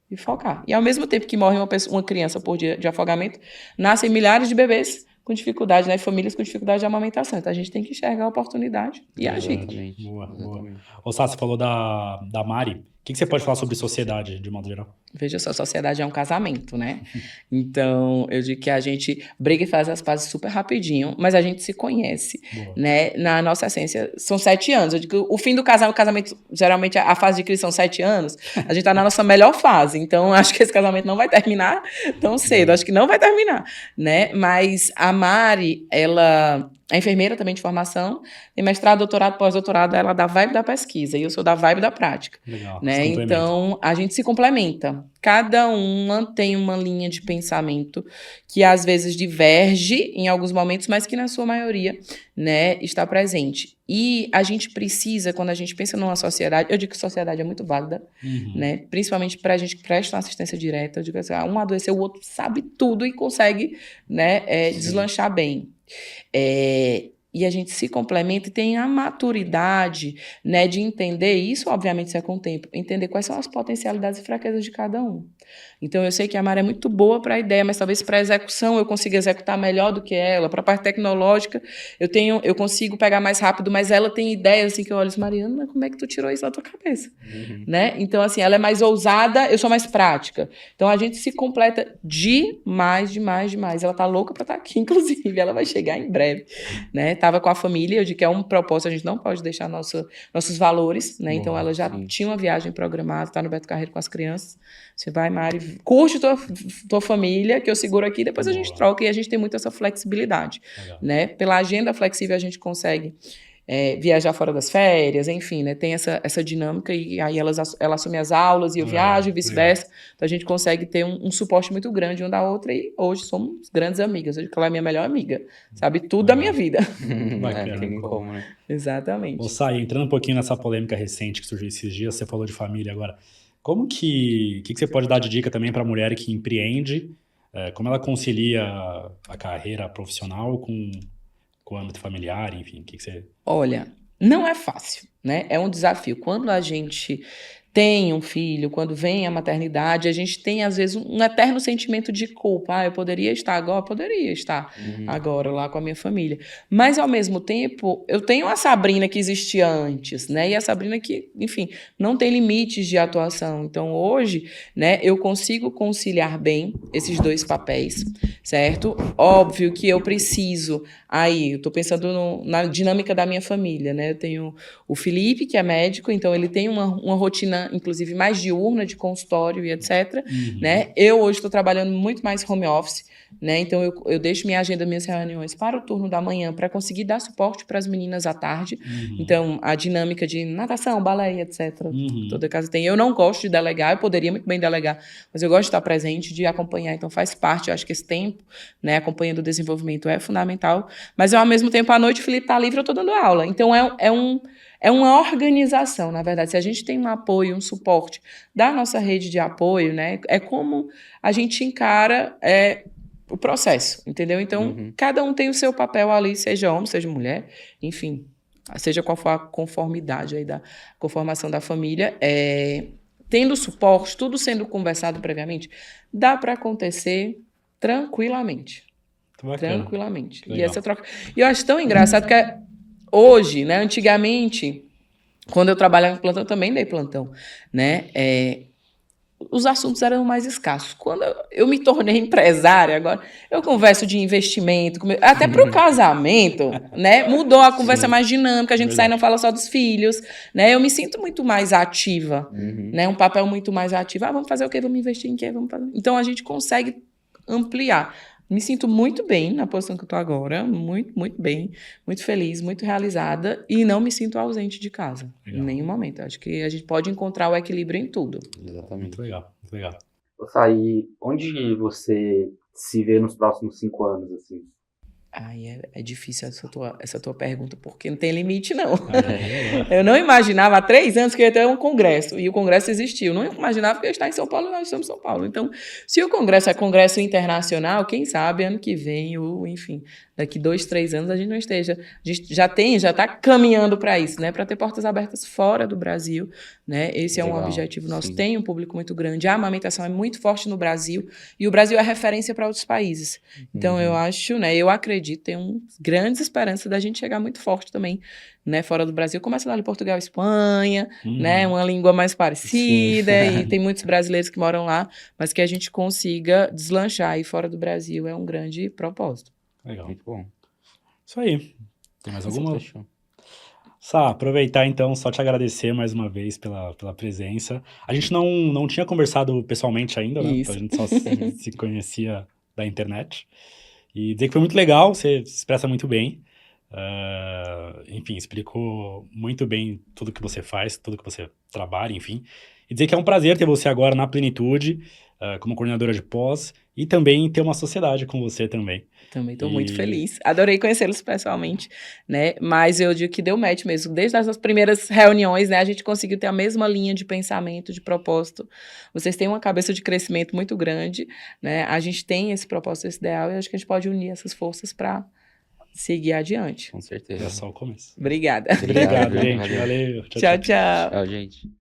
e focar. E ao mesmo tempo que morre uma criança por dia de afogamento, nascem milhares de bebês com dificuldade, né? Famílias com dificuldade de amamentação. Então, a gente tem que enxergar a oportunidade e agir. Boa. Ô, Sá, você falou da Mari. O que você pode falar sobre sociedade, de modo geral? Veja só, sociedade é um casamento, né? Então, eu digo que a gente briga e faz as pazes super rapidinho, mas a gente se conhece, né? Na nossa essência, são 7 anos. Eu digo que o fim do casamento, geralmente, a fase de crise são 7 anos, a gente tá na nossa melhor fase. Então, acho que esse casamento não vai terminar tão cedo. Acho que não vai terminar, né? Mas a Mari, ela... é enfermeira também de formação, tem mestrado, doutorado, pós-doutorado, ela é da vibe da pesquisa e eu sou da vibe da prática. Legal, né? Então, a gente se complementa. Cada uma tem uma linha de pensamento que às vezes diverge em alguns momentos, mas que na sua maioria, né, está presente. E a gente precisa, quando a gente pensa numa sociedade, eu digo que a sociedade é muito válida, né? Principalmente para a gente que presta uma assistência direta, eu digo assim, um adoeceu, o outro sabe tudo e consegue, né, deslanchar bem. e a gente se complementa e tem a maturidade, né, de entender isso, obviamente isso é com o tempo, entender quais são as potencialidades e fraquezas de cada um. Então eu sei que a Mari é muito boa para a ideia, mas talvez para a execução eu consiga executar melhor do que ela. Para a parte tecnológica eu consigo pegar mais rápido, mas ela tem ideias assim que eu olho assim, Mariana, como é que tu tirou isso da tua cabeça? Né? Então assim, ela é mais ousada, eu sou mais prática. Então a gente se completa demais. Ela tá louca para estar aqui, inclusive, ela vai chegar em breve, né? Tava com a família, eu digo que é um propósito, a gente não pode deixar nossos valores, né? Então ela já tinha uma viagem programada, tá no Beto Carreiro com as crianças. Você vai, Mari, curte tua família, que eu seguro aqui, depois a gente troca, e a gente tem muito essa flexibilidade, né? Pela agenda flexível a gente consegue viajar fora das férias, enfim, né? Tem essa dinâmica, e aí ela assume as aulas e eu viajo e vice-versa. Então a gente consegue ter um suporte muito grande uma da outra, e hoje somos grandes amigas. Hoje ela é minha melhor amiga, sabe tudo da minha vida. Tem como, né? Exatamente. Ô, Sai, entrando um pouquinho nessa polêmica recente que surgiu esses dias, você falou de família agora. Como que você pode dar de dica também para a mulher que empreende? Como ela concilia a carreira profissional com o âmbito familiar, enfim, o que você... Olha, não é fácil, né? É um desafio. Quando a gente tem um filho, quando vem a maternidade, a gente tem, às vezes, um eterno sentimento de culpa. Eu poderia estar agora? Poderia estar agora lá com a minha família. Mas, ao mesmo tempo, eu tenho a Sabrina que existia antes, né? E a Sabrina que, enfim, não tem limites de atuação. Então, hoje, né, eu consigo conciliar bem esses dois papéis, certo? Óbvio que eu preciso... Aí, eu estou pensando na dinâmica da minha família, né? Eu tenho o Felipe, que é médico, então ele tem uma rotina, inclusive, mais diurna, de consultório e etc. Né? Eu hoje estou trabalhando muito mais home office, né? Então eu deixo minha agenda, minhas reuniões para o turno da manhã, para conseguir dar suporte para as meninas à tarde. Então, a dinâmica de natação, balé, etc. Toda casa tem. Eu não gosto de delegar, eu poderia muito bem delegar, mas eu gosto de estar presente, de acompanhar, então faz parte. Eu acho que esse tempo, né, acompanhando o desenvolvimento é fundamental, mas ao mesmo tempo, à noite, o Felipe está livre, eu estou dando aula. Então, é uma organização, na verdade. Se a gente tem um apoio, um suporte da nossa rede de apoio, né, é como a gente encara o processo, entendeu? Então, cada um tem o seu papel ali, seja homem, seja mulher, enfim, seja qual for a conformidade aí da conformação da família, tendo suporte, tudo sendo conversado previamente, dá para acontecer tranquilamente. Tranquilamente. E essa troca... E eu acho tão engraçado que hoje, né, antigamente, quando eu trabalhava em plantão, eu também dei plantão, né, os assuntos eram mais escassos. Quando eu me tornei empresária, agora eu converso de investimento, até para o casamento, né? Mudou a conversa mais dinâmica, a gente sai e não fala só dos filhos, né? Eu me sinto muito mais ativa, né? Um papel muito mais ativo. Vamos fazer o quê? Vamos investir em quê? Vamos fazer... Então a gente consegue ampliar. Me sinto muito bem na posição que eu estou agora, muito, muito bem, muito feliz, muito realizada, e não me sinto ausente de casa, em nenhum momento. Acho que a gente pode encontrar o equilíbrio em tudo. Exatamente. Muito legal, muito legal. Saí, onde você se vê nos próximos 5 anos, assim? Ai, é difícil essa tua pergunta, porque não tem limite, não. Eu não imaginava há 3 anos que eu ia ter um congresso, e o congresso existiu. Eu não imaginava que eu ia estar em São Paulo, e nós estamos em São Paulo. Então, se o congresso é congresso internacional, quem sabe ano que vem, ou enfim, daqui 2, 3 anos a gente não esteja... A gente já está caminhando para isso, né? Para ter portas abertas fora do Brasil, né? Esse é um objetivo nosso. Sim. Tem um público muito grande. A amamentação é muito forte no Brasil, e o Brasil é referência para outros países. Então, eu acho, né? Eu acredito, tenho grandes esperanças da gente chegar muito forte também, né, fora do Brasil. Começa lá em Portugal, Espanha, né, uma língua mais parecida, e tem muitos brasileiros que moram lá, mas que a gente consiga deslanchar aí fora do Brasil é um grande propósito. Legal. Muito bom. Isso aí. Tem mais alguma? Sá, aproveitar então, só te agradecer mais uma vez pela presença. A gente não tinha conversado pessoalmente ainda, né? A gente só se conhecia da internet. E dizer que foi muito legal, você se expressa muito bem. Enfim, explicou muito bem tudo que você faz, tudo que você trabalha, enfim. E dizer que é um prazer ter você agora na Plenitude, como coordenadora de pós, e também ter uma sociedade com você também. Também estou muito feliz. Adorei conhecê-los pessoalmente, né? Mas eu digo que deu match mesmo. Desde as primeiras reuniões, né? A gente conseguiu ter a mesma linha de pensamento, de propósito. Vocês têm uma cabeça de crescimento muito grande, né? A gente tem esse propósito, esse ideal, e acho que a gente pode unir essas forças para seguir adiante. Com É certeza. só o começo. Obrigada. Obrigado, Obrigado, gente. valeu. Valeu. Tchau, tchau. Tchau, gente.